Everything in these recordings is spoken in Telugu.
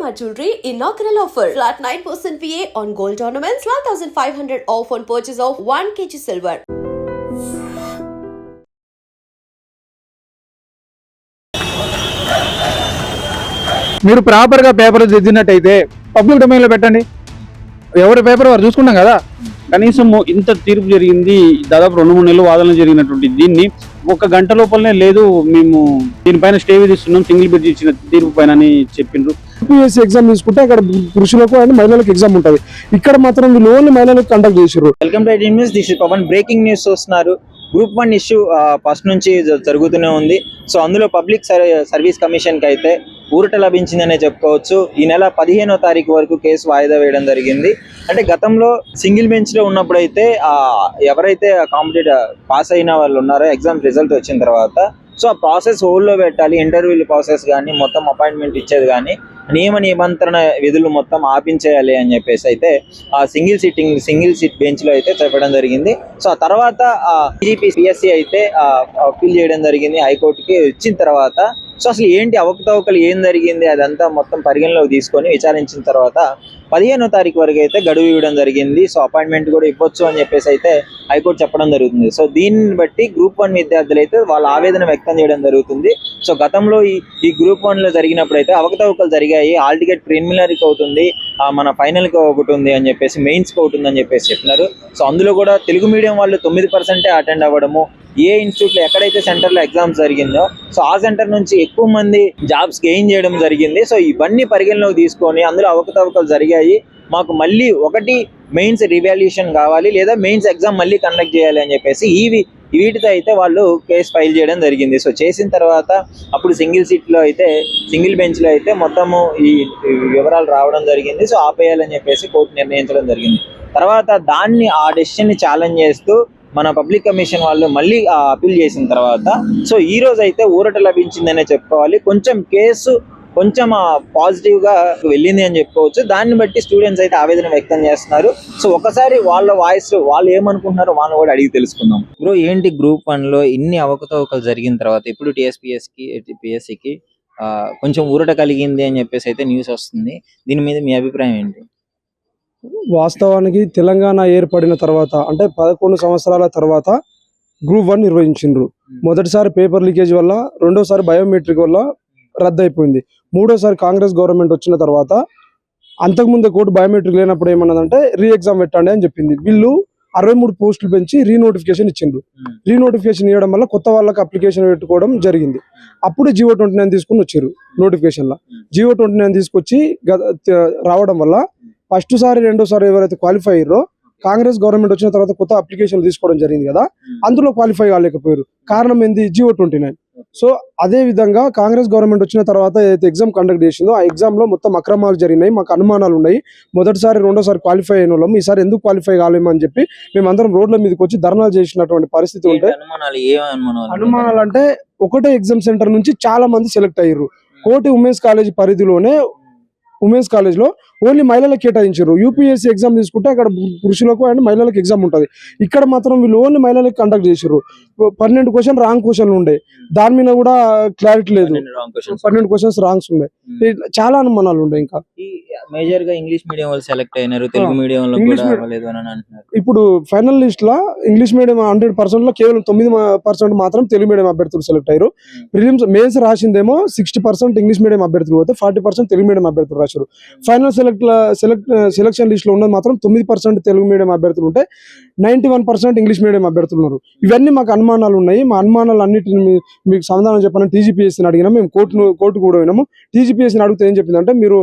Shalimar Jewelry inaugural offer. Flat 9% VA on gold ornaments, 12,500 off on purchase of 1 kg silver. మీరు ప్రాపర్గా పేపర్ దిద్దినట్టయితే పబ్లిక్ డొమైన్లో పెట్టండి. ఎవరి పేపర్ వారు చూసుకుంటాం కదా. కనీసం ఇంత తీర్పు జరిగింది, దాదాపు 2-3 నెలలు వాదన జరిగినటువంటి దీన్ని 1 గంట లోపలనే లేదు మేము దీనిపైన స్టే విధిస్తున్నాం సింగిల్ బెంచ్ ఇచ్చిన తీర్పు పైన అని చెప్పిండ్రు. యూపీఎస్సీ ఎగ్జామ్ తీసుకుంటే అక్కడ పురుషులకు అండ్ మహిళలకు ఎగ్జామ్ ఉంటుంది. ఇక్కడ మాత్రం వీళ్ళు ఓన్లీ మహిళలకు కండక్ట్ చేశారు. Welcome to IT news. This is Pavan. Breaking news చూస్తున్నారు. గ్రూప్ 1 ఇష్యూ ఫస్ట్ నుంచి జరుగుతూనే ఉంది. సో అందులో పబ్లిక్ సర్వీస్ కమిషన్ కి అయితే ఊరట లభించిందనే చెప్పుకోవచ్చు. ఈ నెల 15వ తారీఖు వరకు కేసు వాయిదా వేయడం జరిగింది. అంటే గతంలో సింగిల్ బెంచ్ లో ఉన్నప్పుడు అయితే ఎవరైతే కాంపిటేటివ్ పాస్ అయిన వాళ్ళు ఉన్నారో ఎగ్జామ్ రిజల్ట్ వచ్చిన తర్వాత సో ఆ ప్రాసెస్ హోల్డ్ లో పెట్టాలి. ఇంటర్వ్యూల ప్రాసెస్ కానీ మొత్తం అపాయింట్మెంట్ ఇచ్చేది కానీ నియమ నిబంధన విధులు మొత్తం ఆపించేయాలి అని చెప్పేసి అయితే ఆ సింగిల్ సీట్ బెంచ్ లో అయితే చెప్పడం జరిగింది. సో ఆ తర్వాత పిఎస్సి అయితే అప్పీల్ చేయడం జరిగింది హైకోర్టుకి. వచ్చిన తర్వాత సో అసలు ఏంటి అవకతవకలు ఏం జరిగింది అదంతా మొత్తం పరిగణలోకి తీసుకొని విచారించిన తర్వాత 15వ తారీఖు వరకు అయితే గడువు ఇవ్వడం జరిగింది. సో అపాయింట్మెంట్ కూడా ఇవ్వచ్చు అని చెప్పేసి అయితే హైకోర్టు చెప్పడం జరుగుతుంది. సో దీన్ని బట్టి గ్రూప్ 1 విద్యార్థులు అయితే వాళ్ళ ఆవేదన వ్యక్తం చేయడం జరుగుతుంది. సో గతంలో ఈ గ్రూప్ 1 లో జరిగినప్పుడు అయితే అవకతవకలు జరిగాయి. హాల్ టికెట్ ప్రిలిమినరీకి అవుతుంది, మన ఫైనల్ కి ఒకటి ఉంది అని చెప్పేసి, మెయిన్స్ కి ఒకటి ఉంది అని చెప్పేసి చెప్పినారు. సో అందులో కూడా తెలుగు మీడియం వాళ్ళు 9% అటెండ్ అవ్వడము, ఏ ఇన్స్టిట్యూట్ లో ఎక్కడైతే సెంటర్ లో ఎగ్జామ్స్ జరిగిందో సో ఆ సెంటర్ నుంచి ఎక్కువ మంది జాబ్స్ గెయిన్ చేయడం జరిగింది. సో ఇవన్నీ పరిగణలోకి తీసుకొని అందులో అవకతవకలు జరిగాయి, మాకు మళ్ళీ ఒకటి మెయిన్స్ రివాల్యూషన్ కావాలి లేదా మెయిన్స్ ఎగ్జామ్ మళ్ళీ కండక్ట్ చేయాలి అని చెప్పేసి వీటితో అయితే వాళ్ళు కేసు ఫైల్ చేయడం జరిగింది. సో చేసిన తర్వాత అప్పుడు సింగిల్ బెంచ్ లో అయితే మొత్తము ఈ వివరాలు రావడం జరిగింది. సో ఆపేయాలని చెప్పేసి కోర్టు నిర్ణయించడం జరిగింది. తర్వాత ఆ డెసిషన్ ని ఛాలెంజ్ చేస్తూ మన పబ్లిక్ కమిషన్ వాళ్ళు మళ్ళీ అపీల్ చేసిన తర్వాత సో ఈ రోజు అయితే ఊరట లభించిందనే చెప్పుకోవాలి. కేసు కొంచెం పాజిటివ్ గా వెళ్ళింది అని చెప్పుకోవచ్చు. దాన్ని బట్టి స్టూడెంట్స్ అయితే ఆవేదన వ్యక్తం చేస్తున్నారు. సో ఒకసారి వాళ్ళ వాయిస్ వాళ్ళు ఏమనుకుంటున్నారో వాళ్ళని కూడా అడిగి తెలుసుకుందాం. బ్రో, ఏంటి గ్రూప్ 1 లో ఇన్ని అవకతవకలు జరిగిన తర్వాత ఇప్పుడు పిఎస్సికి కొంచెం ఊరట కలిగింది అని చెప్పేసి అయితే న్యూస్ వస్తుంది. దీని మీద మీ అభిప్రాయం ఏంటి? వాస్తవానికి తెలంగాణ ఏర్పడిన తర్వాత అంటే 11 సంవత్సరాల తర్వాత గ్రూప్ 1 నిర్వహించిండ్రు. మొదటిసారి పేపర్ లీకేజ్ వల్ల, రెండోసారి బయోమెట్రిక్ వల్ల రద్దు అయిపోయింది. మూడోసారి కాంగ్రెస్ గవర్నమెంట్ వచ్చిన తర్వాత అంతకుముందే కోర్టు బయోమెట్రిక్ లేనప్పుడు ఏమన్నదంటే రీ ఎగ్జామ్ పెట్టండి అని చెప్పింది. వీళ్ళు 63 పోస్టులు పెంచి రీనోటిఫికేషన్ ఇచ్చిండ్రు. రీనోటిఫికేషన్ ఇవ్వడం వల్ల కొత్త వాళ్ళకి అప్లికేషన్ పెట్టుకోవడం జరిగింది. అప్పుడు G.O. 29 తీసుకుని వచ్చారు. నోటిఫికేషన్ లో G.O. 29 తీసుకొచ్చి రావడం వల్ల ఫస్ట్ సారి రెండోసారి ఎవరైతే క్వాలిఫై అయ్యారో కాంగ్రెస్ గవర్నమెంట్ వచ్చిన తర్వాత కొత్త అప్లికేషన్ తీసుకోవడం జరిగింది కదా, అందులో క్వాలిఫై కాలేకపోయారు. కారణం ఏంది? G.O. 29. సో అదే విధంగా కాంగ్రెస్ గవర్నమెంట్ వచ్చిన తర్వాత ఏదైతే ఎగ్జామ్ కండక్ట్ చేసిందో ఆ ఎగ్జామ్ లో మొత్తం అక్రమాలు జరిగినాయి, మాకు అనుమానాలు ఉన్నాయి. మొదటిసారి రెండోసారి క్వాలిఫై అయిన వాళ్ళం ఈసారి ఎందుకు క్వాలిఫై కాలేమని చెప్పి మేమందరం రోడ్ల మీదకి వచ్చి ధర్నా చేసినటువంటి పరిస్థితి ఉంటే, అనుమానాలు అంటే ఒకటే ఎగ్జామ్ సెంటర్ నుంచి చాలా మంది సెలెక్ట్ అయ్యారు. కోటి ఉమెన్స్ కాలేజ్ పరిధిలోనే ఉమెన్స్ కాలేజ్ లో ఓన్లీ మహిళలకు కేటాయించారు. యూపీఎస్సీ ఎగ్జామ్ తీసుకుంటే అక్కడ పురుషులకు అండ్ మహిళలకు ఎగ్జామ్ ఉంటుంది. ఇక్కడ మాత్రం వీళ్ళు ఓన్లీ మహిళలకు కండక్ట్ చేశారు. 12 క్వశ్చన్ రాంగ్ క్వశ్చన్లు ఉండే, దాని మీద కూడా క్లారిటీ లేదు. 12 క్వశ్చన్స్ రాంగ్స్ ఉండే, చాలా అనుమానాలు ఉండే. ఇంకా మేజర్ గా ఇంగ్లీష్ మీడియం వాళ్ళు సెలెక్ట్ అయినారు, తెలుగు మీడియం లో కూడా అవ్వలేదు అని అంటున్నారు. ఇప్పుడు ఫైనల్ లిస్ట్ లో ఇంగ్లీష్ మీడియం 100% లో కేవలం 9% మాత్రం తెలుగు మీడియం అభ్యర్థులు సెలెక్ట్ అయ్యారు. ప్రిలిమ్స్ మెయిన్స్ రాసిందేమో 60% ఇంగ్లీష్ మీడియం అభ్యర్థులు పోతే 40% తెలుగు మీడియం అభ్యర్థులు రాశారు. ఫైనల్ సెలక్షన్ లిస్ట్ లో ఉన్నది మాత్రం 9% తెలుగు మీడియం అభ్యర్థులు ఉంటే 91% ఇంగ్లీష్ మీడియం అభ్యర్థులు ఉన్నారు. ఇవన్నీ మాకు అనుమానాలు ఉన్నాయి. మా అనుమానాలు అన్నిటిని మీకు సమాధానం చెప్పాలని టీజీపీఎస్సీని అడిగినాం. మేము కోర్టు కూడా పోయినాము. టీజీపీఎస్సీని అడిగితే ఏం చెప్పిందంటే, మీరు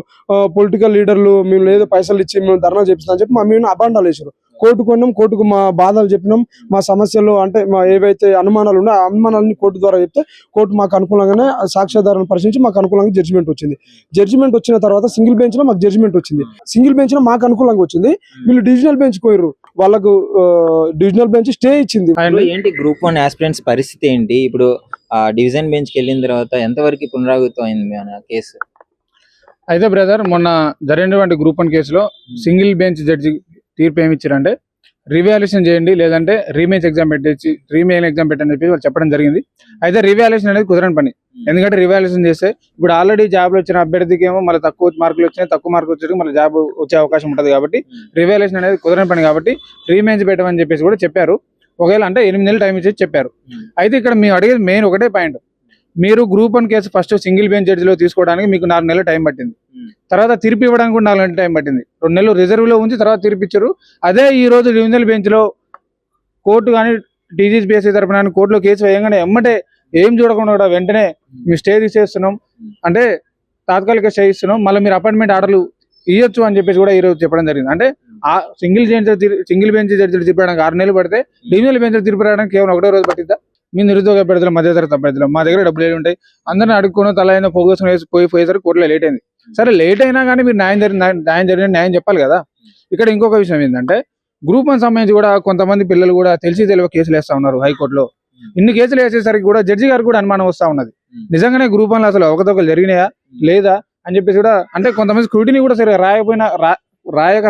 పొలిటికల్ లీడర్లు మేము ఏదో పైసలు ఇచ్చి మేము ధర్నా చేపిస్తామని చెప్పి మా మేము అబాండాలు వేసారు. కోర్టుకు కొన్నాం, కోర్టుకు మా బాధలు చెప్పినాం, మా సమస్యలు అంటే మా ఏవైతే అనుమానాలు ఉన్నాయో ఆ అనుమానాలని కోర్టు ద్వారా చెప్తే కోర్టు మాకు అనుకూలంగానే సాక్ష్యాధారాలను పరిశీలించి మాకు అనుకూలంగా జడ్జిమెంట్ వచ్చింది. జడ్జిమెంట్ వచ్చిన తర్వాత సింగిల్ బెంచ్ లో మాకు జడ్జిమెంట్ వచ్చింది. సింగిల్ బెంచ్ లో మాకు అనుకూలంగా వచ్చింది. వీళ్ళు డివిజనల్ బెంచ్ పోయారు, వాళ్ళకు డివిజనల్ బెంచ్ స్టే ఇచ్చింది. ఏంటి గ్రూప్ 1 ఆస్పిరెంట్స్ పరిస్థితి ఏంటి? ఇప్పుడు డివిజన్ బెంచ్ కి వెళ్ళిన తర్వాత ఎంతవరకు పునరావృతం అయింది మన కేసు? అయితే బ్రదర్, మొన్న జరిగినటువంటి గ్రూప్ 1 కేసులో సింగిల్ బెంచ్ జడ్జి తీర్పు ఏమి ఇచ్చారంటే, రివాల్యుయేషన్ చేయండి, లేదంటే రీమెయిన్స్ ఎగ్జామ్ పెట్టని చెప్పి వాళ్ళు చెప్పడం జరిగింది. అయితే రివాల్యుయేషన్ అనేది కుదరని పని. ఎందుకంటే రివాల్యుయేషన్ చేస్తే ఇప్పుడు ఆల్రెడీ జాబ్లు వచ్చిన అభ్యర్థికి ఏమో మళ్ళీ తక్కువ మార్కులు వచ్చి మళ్ళీ జాబ్ వచ్చే అవకాశం ఉంటుంది. కాబట్టి రివాల్యుయేషన్ అనేది కుదరని పని. కాబట్టి రీమెయిన్స్ పెట్టమని చెప్పేసి కూడా చెప్పారు. ఒకవేళ అంటే 8 నెలలు టైం ఇచ్చేసి చెప్పారు. అయితే ఇక్కడ మేము అడిగేది మెయిన్ ఒకటే పాయింట్, మీరు group 1 case first single bench జడ్జిలో తీసుకోవడానికి మీకు 4 నెలలు టైం పట్టింది. తర్వాత తీర్పు ఇవ్వడానికి కూడా 4 నెలలు టైం పట్టింది. 2 నెలలు రిజర్వ్ లో ఉంచి తర్వాత తీర్పు ఇచ్చారు. అదే ఈ రోజు డివిజనల్ బెంచ్ లో కోర్టు కానీ టీజీపీఎస్సీ తరపున కోర్టులో కేసు వేయగానే ఎమ్మటే ఏం చూడకుండా కూడా వెంటనే మేము స్టే తీసేస్తున్నాం, అంటే తాత్కాలిక స్టే ఇస్తున్నాం, మళ్ళీ మీరు అపాయింట్మెంట్ ఆర్డర్లు ఇవ్వచ్చు అని చెప్పేసి కూడా ఈ రోజు చెప్పడం జరిగింది. అంటే ఆ సింగిల్ బెంచ్ జడ్జిలు తిప్పడానికి 6 నెలలు పడితే డివిజనల్ బెంచ్ తిప్పడానికి కేవలం 1 రోజు పట్టిద్దా? మీ నిరుద్యోగ అభ్యర్థులు, మధ్యతరగతి అభ్యర్థులు, మా దగ్గర డబ్బులు ఏమి ఉంటాయి, అందరిని అడుక్కుని తల అయినా పోగొసుకుని పోయేసరికి కోర్టులో లేట్ అయింది. సరే లేట్ అయినా కానీ మీరు న్యాయం చెప్పాలి కదా. ఇక్కడ ఇంకొక విషయం ఏంటంటే గ్రూప్ 1 సంబంధించి కూడా కొంతమంది పిల్లలు కూడా తెలిసి తెలియ కేసులు వేస్తా ఉన్నారు హైకోర్టులో. ఇన్ని కేసులు వేసేసరికి కూడా జడ్జి గారు కూడా అనుమానం వస్తా ఉన్నది, నిజంగానే గ్రూప్ 1 అసలు అవకతవకలు జరిగినాయా లేదా అని చెప్పేసి కూడా. అంటే కొంతమంది స్క్రూటినీ కూడా సరిగా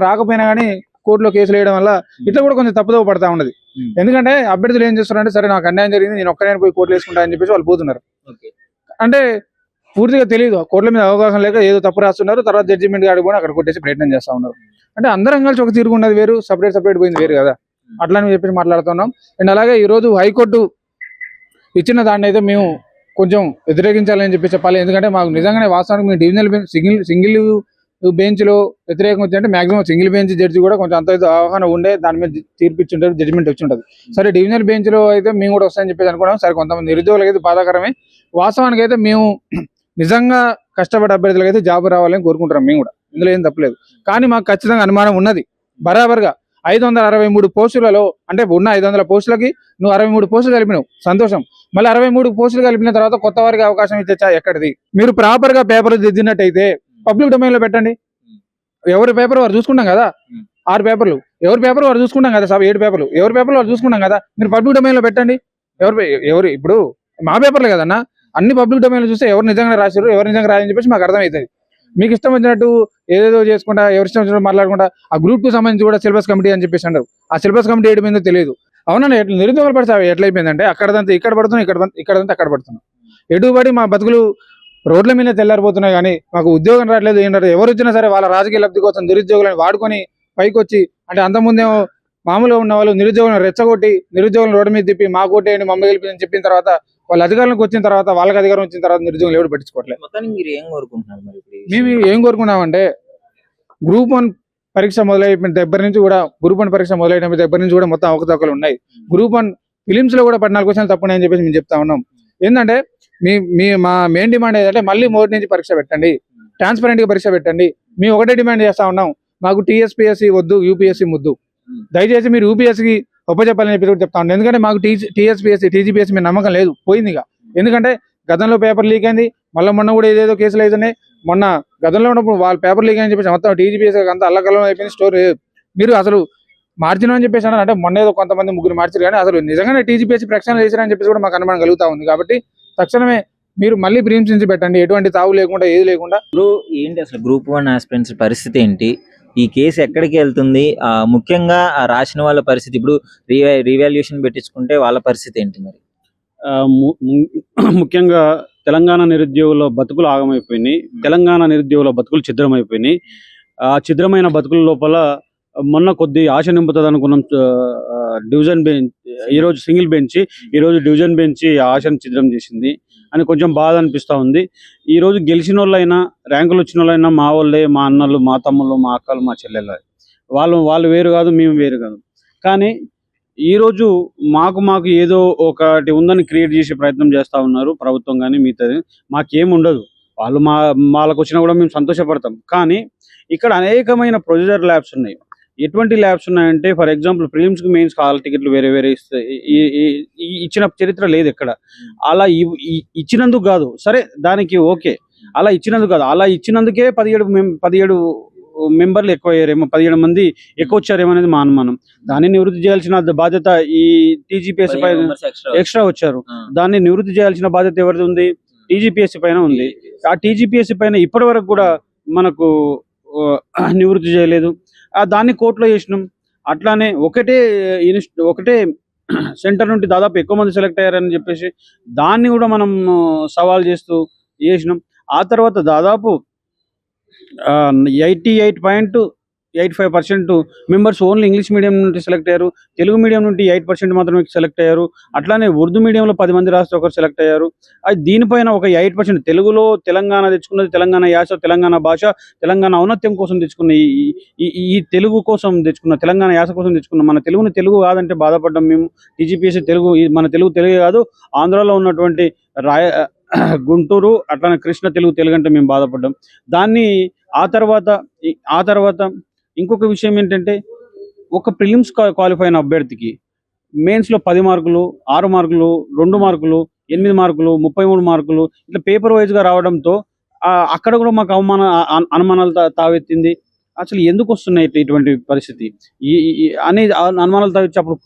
రాకపోయినా కానీ కోర్టులో కేసులు వేయడం వల్ల ఇట్లా కూడా కొంచెం తప్పుదోవ పడతా ఉన్నది. ఎందుకంటే అభ్యర్థులు ఏం చేస్తున్నారంటే సరే నాకు అన్యాయం జరిగింది, నేను ఒక్కనే పోయి కోర్టులు వేసుకుంటా అని చెప్పేసి వాళ్ళు పోతున్నారు. అంటే పూర్తిగా తెలియదు, కోర్టుల మీద అవగాహన లేక ఏదో తప్పు రాస్తున్నారు, తర్వాత జడ్జిమెంట్ గాడి కూడా అక్కడ కొట్టేసి ప్రయత్నం చేస్తా ఉన్నారు. అంటే అందరం కలిసి ఒక తీరుగు ఉన్నది వేరు, సపరేట్ పోయింది వేరు కదా, అట్లా అని చెప్పేసి మాట్లాడుతున్నాం. అండ్ అలాగే ఈరోజు హైకోర్టు ఇచ్చిన దాన్ని అయితే మేము కొంచెం వ్యతిరేకించాలని చెప్పి చెప్పాలి. ఎందుకంటే మాకు నిజంగానే వాస్తవానికి మేము డివిజనల్ బెంచ్ సింగిల్ బెంచ్ లో వ్యతిరేకం వచ్చిందంటే మాక్సిమం సింగిల్ బెంచ్ జడ్జి కూడా కొంచెం అంత అవగాహన ఉండే దాని మీద తీర్పిచ్చుంటారు, జడ్జిమెంట్ వచ్చి ఉంటుంది. సరే డివిజనల్ బెంచ్ లో అయితే మేము కూడా వస్తాయని చెప్పేసి అనుకున్నాం. సరే కొంతమంది నిరుద్యోగులకు అయితే బాధాకరమే. వాస్తవానికి అయితే మేము నిజంగా కష్టపడే అభ్యర్థులకు అయితే జాబ్ రావాలని కోరుకుంటున్నాం మేము కూడా, ఇందులో ఏం తప్పలేదు. కానీ మాకు ఖచ్చితంగా అనుమానం ఉన్నది, బరాబర్గా 563 పోస్టులలో అంటే ఉన్న 500 పోస్టులకి నువ్వు 63 పోస్టులు కలిపినావు, సంతోషం. మళ్ళీ 63 పోస్టులు కలిపిన తర్వాత కొత్త వారికి అవకాశం ఇచ్చా ఎక్కడిది? మీరు ప్రాపర్ గా పేపర్లు దిద్దినట్టయితే పబ్లిక్ డొమైన్ లో పెట్టండి. ఎవరి పేపర్ వారు చూసుకుంటాం కదా, 6 పేపర్లు ఎవరి పేపర్ వారు చూసుకుంటాం కదా, 7 పేపర్లు ఎవరి పేపర్లు వారు చూసుకుంటాం కదా. మీరు పబ్లిక్ డొమైన్ లో పెట్టండి. ఎవరు ఇప్పుడు మా పేపర్లే కదన్నా, అన్ని పబ్లిక్ డొమైన్ లో చూస్తే ఎవరు నిజంగా రాశారు ఎవరు నిజంగా రాయని చెప్పేసి మాకు అర్థమవుతుంది. మీకు ఇష్టం వచ్చినట్టు ఏదేదో చేసుకుంటా ఎవరి ఇష్టం వచ్చినట్టు మాట్లాడుకుంటా ఆ గ్రూప్ 2 సంబంధించి కూడా సిలబస్ కమిటీ అని చెప్పేసి అంటారు. ఆ సిలబస్ కమిటీ ఏమైందో తెలియదు. అవునా, నిరుద్యోగాలు పడితే ఎట్లయిపోయిందంటే అక్కడదంతా ఇక్కడ పడుతున్నాం, ఇక్కడంతా అక్కడ పడుతున్నాం. ఎటుబడి మా బతుకులు రోడ్ల మీద తెల్లారిపోతున్నాయి, కానీ మాకు ఉద్యోగం రావట్లేదు. ఏం రాదు. ఎవరు వచ్చినా సరే వాళ్ళ రాజకీయ లబ్ధి కోసం నిరుద్యోగులను వాడుకొని పైకి వచ్చి, అంటే అంతకుముందేమో మామూలుగా ఉన్న వాళ్ళు నిరుద్యోగులను రెచ్చగొట్టి నిరుద్యోగులను రోడ్డు మీద తిప్పి మా కోటేయండి మమ్మల్ని గెలిపి చెప్పిన తర్వాత వాళ్ళ అధికారంలోకి వచ్చిన తర్వాత వాళ్ళకి అధికారం వచ్చిన తర్వాత నిరుద్యోగులు ఎవరు పట్టించుకోవట్లేదు. మేము ఏం కోరుకున్నామంటే గ్రూప్ 1 పరీక్ష మొదలైన దగ్గర నుంచి కూడా మొత్తం అవకతవకలు ఉన్నాయి. గ్రూప్ 1 ఫిలిమ్స్ లో కూడా 14 క్వశ్చన్లు తప్పున్నాయని చెప్పేసి మేము చెప్తా ఉన్నాం. ఏంటంటే మా మెయిన్ డిమాండ్ ఏంటంటే మళ్ళీ మొదటి నుంచి పరీక్ష పెట్టండి, ట్రాన్స్పరెంట్ గా పరీక్ష పెట్టండి. మేము ఒకటే డిమాండ్ చేస్తా ఉన్నాం, మాకు టీఎస్పీఎస్సీ వద్దు, యూపీఎస్సీ ముద్దు. దయచేసి మీరు యూపీఎస్సీకి ఒప్పచెప్పాలని చెప్పి చెప్తా ఉన్నాం. ఎందుకంటే మాకు టీజీపీఎస్సీ మీద నమ్మకం లేదు, పోయిందిగా. ఎందుకంటే గతంలో పేపర్ లీక్ అయింది, మళ్ళీ మొన్న కూడా ఏదేదో కేసులు అవుతున్నాయి. మొన్న గతంలో ఉన్నప్పుడు వాళ్ళ పేపర్ లీక్ అని చెప్పేసి మొత్తం టీజీపీఎస్సీ అంతా అల్లకల్లం అయిపోయింది. స్టోర్ మీరు అసలు మార్జిన్ అని చెప్పేసి అన్నారు. అంటే మొన్న ఏదో కొంతమంది 3 మార్చారు, కానీ అసలు నిజంగానే టీజీపీఎస్సీ ప్రక్షాళన చేశారని చెప్పేసి కూడా మాకు అనుమానం కలుగుతా ఉంది. కాబట్టి తక్షణమే మీరు మళ్ళీ ప్రీమ్స్ నుంచి పెట్టండి, ఎటువంటి తావు లేకుండా ఏది లేకుండా. ఏంటి అసలు గ్రూప్ 1 ఆస్పిరెంట్స్ పరిస్థితి ఏంటి? ఈ కేసు ఎక్కడికి వెళ్తుంది? ముఖ్యంగా రాసిన వాళ్ళ పరిస్థితి, ఇప్పుడు రీవాల్యుయేషన్ పెట్టించుకుంటే వాళ్ళ పరిస్థితి ఏంటి మరి? ముఖ్యంగా తెలంగాణ నిరుద్యోగుల బతుకులు ఆగమైపోయినాయి, తెలంగాణ నిరుద్యోగుల బతుకులు ఛిద్రమైపోయినాయి. ఆ ఛిద్రమైన బతుకుల లోపల మొన్న కొద్ది ఆశ నింపుతుంది అనుకున్నాం డివిజన్ బెంచ్, ఈరోజు సింగిల్ బెంచ్, ఈరోజు డివిజన్ బెంచ్ ఆశను ఛిద్రం చేసింది అని కొంచెం బాధ అనిపిస్తూ ఉంది. ఈరోజు గెలిచిన వాళ్ళైనా ర్యాంకులు వచ్చిన వాళ్ళైనా మా వాళ్ళే, మా అన్నలు, మా తమ్ముళ్ళు, మా అక్కలు, మా చెల్లెళ్ళు. వాళ్ళు వేరు కాదు, మేము వేరు కాదు. కానీ ఈరోజు మాకు ఏదో ఒకటి ఉందని క్రియేట్ చేసే ప్రయత్నం చేస్తూ ఉన్నారు ప్రభుత్వం. కానీ మిగతాది మాకేముండదు. వాళ్ళకు వచ్చినా కూడా మేము సంతోషపడతాం. కానీ ఇక్కడ అనేకమైన ప్రొసీజర్ ల్యాబ్స్ ఉన్నాయి. ఎటువంటి ల్యాబ్స్ ఉన్నాయంటే, ఫర్ ఎగ్జాంపుల్ ప్రిలిమ్స్కి మెయిన్స్ హాల్ టికెట్లు వేరే ఇచ్చిన చరిత్ర లేదు ఎక్కడ. అలా ఇచ్చినందుకు కాదు, సరే దానికి ఓకే, అలా ఇచ్చినందుకు కాదు, అలా ఇచ్చినందుకే 17 మెంబర్లు ఎక్కువ అయ్యారేమో, 17 మంది ఎక్కువ వచ్చారేమో అనేది మా అనుమానం. దాన్ని నివృత్తి చేయాల్సిన బాధ్యత ఈ టీజీపీఎస్సీ పైన ఎక్స్ట్రా వచ్చారు, దాన్ని నివృత్తి చేయాల్సిన బాధ్యత ఎవరిది ఉంది? టీజీపీఎస్సీ పైన ఉంది. ఆ టీజీపీఎస్సీ పైన ఇప్పటి వరకు కూడా మనకు నివృత్తి చేయలేదు. దాన్ని కోర్టులో చేసినాం. అట్లానే ఒకటే సెంటర్ నుండి దాదాపు ఎక్కువ మంది సెలెక్ట్ అయ్యారని చెప్పేసి దాన్ని కూడా మనం సవాల్ చేస్తూ చేసినాం. ఆ తర్వాత దాదాపు 88.85% మెంబర్స్ ఓన్లీ ఇంగ్లీష్ మీడియం నుండి సెలెక్ట్ అయ్యారు. తెలుగు మీడియం నుండి 8% మాత్రమే సెలెక్ట్ అయ్యారు. అట్లానే ఉర్దూ మీడియంలో 10 మంది రాస్తే ఒకరు సెలెక్ట్ అయ్యారు. అది దీనిపైన ఒక 8% తెలుగులో తెలంగాణ తెచ్చుకున్నది, తెలంగాణ యాస, తెలంగాణ భాష, తెలంగాణ ఔన్నత్యం కోసం తెచ్చుకున్న ఈ తెలుగు కోసం తెచ్చుకున్న, తెలంగాణ యాస కోసం తెచ్చుకున్న మన తెలుగుని తెలుగు కాదంటే బాధపడ్డాం మేము. టీజీపీఎస్సీ తెలుగు మన తెలుగే కాదు, ఆంధ్రాలో ఉన్నటువంటి గుంటూరు అట్లానే కృష్ణ తెలుగు అంటే మేము బాధపడ్డాం. దాన్ని ఆ తర్వాత ఇంకొక విషయం ఏంటంటే, ఒక ప్రిలిమ్స్ క్వాలిఫై అయిన అభ్యర్థికి మెయిన్స్లో 10 మార్కులు, 6 మార్కులు, 2 మార్కులు, 8 మార్కులు, 33 మార్కులు ఇట్లా పేపర్ వైజ్గా రావడంతో అక్కడ కూడా మాకు అనుమానాలు తావెత్తింది. అసలు ఎందుకు వస్తున్నాయి ఇటువంటి పరిస్థితి అనేది అనుమానాలు తావెచ్చి అప్పుడు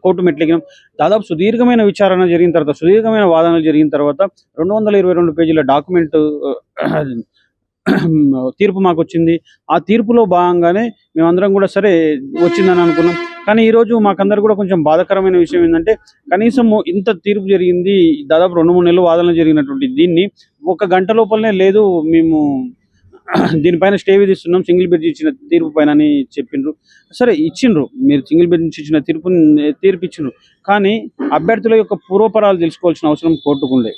కోర్టు మెట్లెక్కినాం. దాదాపు సుదీర్ఘమైన విచారణ జరిగిన తర్వాత, సుదీర్ఘమైన వాదనలు జరిగిన తర్వాత 222 పేజీల డాక్యుమెంట్ తీర్పు మాకు వచ్చింది. ఆ తీర్పులో భాగంగానే మేమందరం కూడా సరే వచ్చిందని అనుకున్నాం. కానీ ఈరోజు మాకందరూ కూడా కొంచెం బాధాకరమైన విషయం ఏంటంటే, కనీసం ఇంత తీర్పు జరిగింది, దాదాపు 2-3 నెలలు వాదనలు జరిగినటువంటి దీన్ని 1 గంట లోపలనే లేదు మేము దీనిపైన స్టే విధిస్తున్నాం సింగిల్ బెంచ్ ఇచ్చిన తీర్పు పైన అని చెప్పిండ్రు. సరే ఇచ్చిండ్రు, మీరు సింగిల్ బెంచ్ ఇచ్చిన తీర్పు ఇచ్చిండ్రు. కానీ అభ్యర్థుల యొక్క పూర్వపరాలు తెలుసుకోవాల్సిన అవసరం కోర్టుకుండే.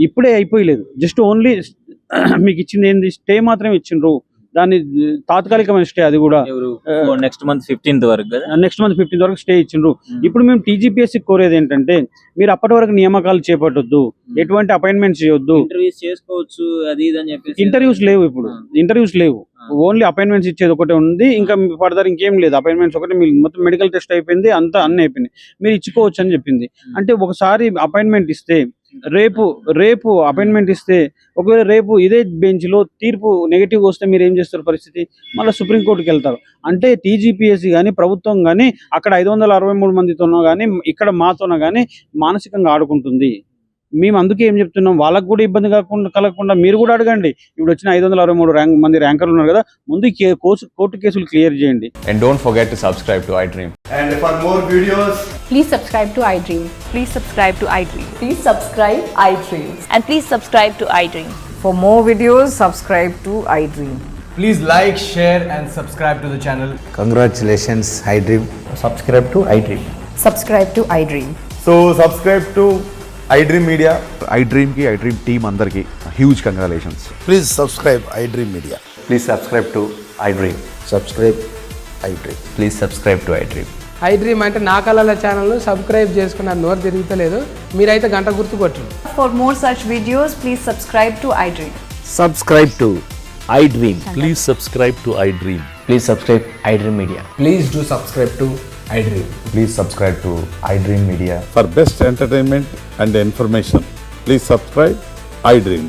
ఇప్పుడే అయిపోయలేదు, జస్ట్ ఓన్లీ మీకు ఇచ్చింది ఏంది, స్టే మాత్రమే ఇచ్చిండ్రు. దాన్ని తాత్కాలికమైన స్టే, అది కూడా నెక్స్ట్ మంత్ 15th వరకు కదా, నెక్స్ట్ మంత్ 15th వరకు స్టే ఇచ్చిండ్రు. ఇప్పుడు మేము టీజీపీఎస్సీ కోరేది ఏంటంటే, మీరు అప్పటి వరకు నియామకాలు చేపట్టొద్దు, ఎటువంటి అపాయింట్మెంట్స్ చేయొద్దు, ఇంటర్వ్యూస్ చేసుకోవచ్చు అది ఇది అని చెప్పేసి. ఇంటర్వ్యూస్ లేవు, ఇప్పుడు ఇంటర్వ్యూస్ లేవు, ఓన్లీ అపాయింట్మెంట్స్ ఇచ్చేది ఒకటే ఉంది. ఇంకా ఫర్దర్ ఇంకేం లేదు, అపాయింట్మెంట్స్ ఒకటి. మీరు మొత్తం మెడికల్ టెస్ట్ అయిపోయింది, అంతా అన్నీ అయిపోయింది, మీరు ఇచ్చుకోవచ్చు అని చెప్పింది. అంటే ఒకసారి అపాయింట్మెంట్ ఇస్తే రేపు అపాయింట్మెంట్ ఇస్తే, ఒకవేళ రేపు ఇదే బెంచ్లో తీర్పు నెగిటివ్ వస్తే మీరు ఏం చేస్తారు పరిస్థితి? మళ్ళీ సుప్రీంకోర్టుకి వెళ్తారు. అంటే టీజీపీఎస్సీ కానీ ప్రభుత్వం కానీ అక్కడ 563 మందితోనో కానీ ఇక్కడ మాతోనో కానీ మానసికంగా ఆడుకుంటుంది. మేము అందుకే ఏం చెప్తున్నాం, వాళ్ళకు కూడా ఇబ్బంది కలగకుండా మీరు కూడా అడగండి. ఇప్పుడు వచ్చిన 563 మంది ర్యాంకర్లు ఉన్నారు కదా, ముందు కోర్టు కేసులు క్లియర్ చేయండి. And don't forget to subscribe to iDream. And for more videos, Please subscribe to iDream. Please subscribe to iDream. Please subscribe iDreams. And please subscribe to iDream. For more videos, subscribe to iDream. please like, share and subscribe to the channel. Congratulations, iDream. Subscribe to iDream. Subscribe to iDream. So subscribe to iDream Media. iDream ki iDream team andarki huge congratulations. Please subscribe iDream Media. Please subscribe to iDream. Subscribe iDream. Please subscribe to iDream. iDream అంటే నా కళల ఛానల్ను సబ్స్క్రైబ్ చేసుకున్న నోరు తిరుగుతలేదు, మీరైతే గంట గుర్తు కొట్టండి. For more such videos, please subscribe to iDream. Subscribe to iDream. Please subscribe to iDream. Please subscribe iDream Media. Please do subscribe to iDream. Please subscribe to iDream Media. For best entertainment and information, please subscribe iDream.